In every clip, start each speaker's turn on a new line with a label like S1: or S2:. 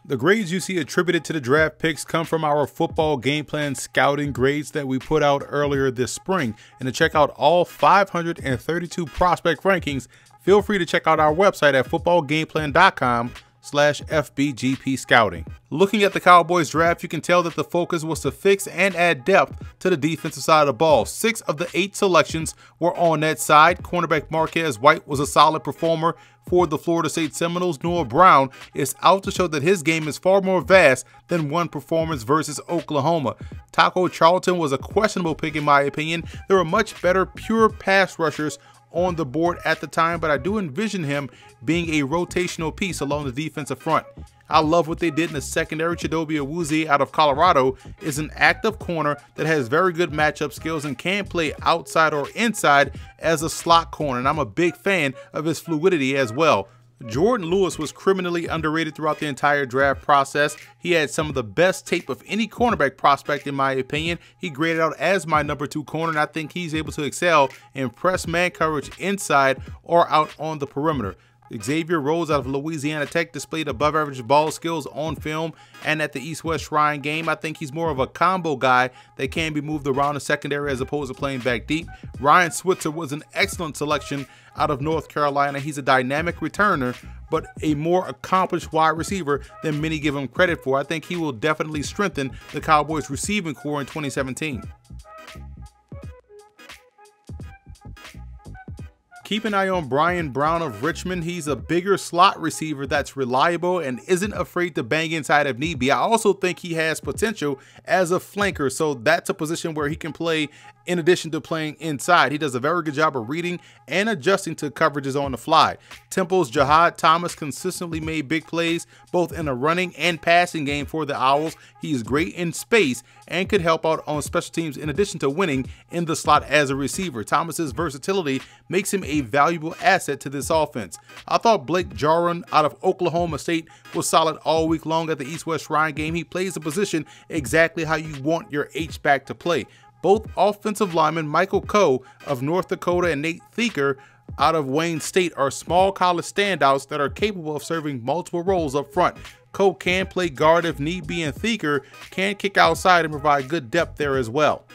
S1: The grades you see attributed to the draft picks come from our football game plan scouting grades that we put out earlier this spring. And to check out all 532 prospect rankings, feel free to check out our website at footballgameplan.com/FBGP scouting. Looking at the Cowboys draft, you can tell that the focus was to fix and add depth to the defensive side of the ball. 6 of the 8 selections were on that side. Cornerback Marquez White was a solid performer for the Florida State Seminoles. Noah Brown is out to show that his game is far more vast than one performance versus Oklahoma. Taco Charlton was a questionable pick in my opinion. There were much better pure pass rushers on the board at the time, but I do envision him being a rotational piece along the defensive front. I love what they did in the secondary. Chidobe Awuzie out of Colorado is an active corner that has very good matchup skills and can play outside or inside as a slot corner, and I'm a big fan of his fluidity as well. Jordan Lewis was criminally underrated throughout the entire draft process. He had some of the best tape of any cornerback prospect in my opinion. He graded out as my number 2 corner, and I think he's able to excel in press man coverage inside or out on the perimeter. Xavier Rhodes out of Louisiana Tech displayed above average ball skills on film and at the East-West Shrine game. I think he's more of a combo guy that can be moved around the secondary as opposed to playing back deep. Ryan Switzer was an excellent selection out of North Carolina. He's a dynamic returner, but a more accomplished wide receiver than many give him credit for. I think he will definitely strengthen the Cowboys receiving core in 2017. Keep an eye on Brian Brown of Richmond. He's a bigger slot receiver that's reliable and isn't afraid to bang inside if need be. I also think he has potential as a flanker, so that's a position where he can play in addition to playing inside. He does a very good job of reading and adjusting to coverages on the fly. Temple's Jahad Thomas consistently made big plays both in a running and passing game for the Owls. He is great in space and could help out on special teams in addition to winning in the slot as a receiver. Thomas's versatility makes him a valuable asset to this offense. I thought Blake Jarwin out of Oklahoma State was solid all week long at the East-West Shrine game. He plays the position exactly how you want your H-back to play. Both offensive linemen, Michael Coe of North Dakota and Nate Thieker out of Wayne State, are small college standouts that are capable of serving multiple roles up front. Coe can play guard if need be, and Thieker can kick outside and provide good depth there as well.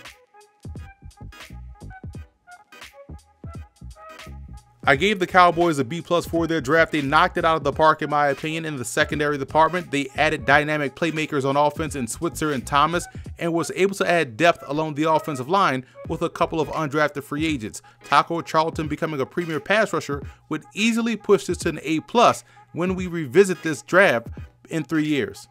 S1: I gave the Cowboys a B+ for their draft. They knocked it out of the park in my opinion in the secondary department. They added dynamic playmakers on offense in Switzer and Thomas and was able to add depth along the offensive line with a couple of undrafted free agents. Taco Charlton becoming a premier pass rusher would easily push this to an A+ when we revisit this draft in 3 years.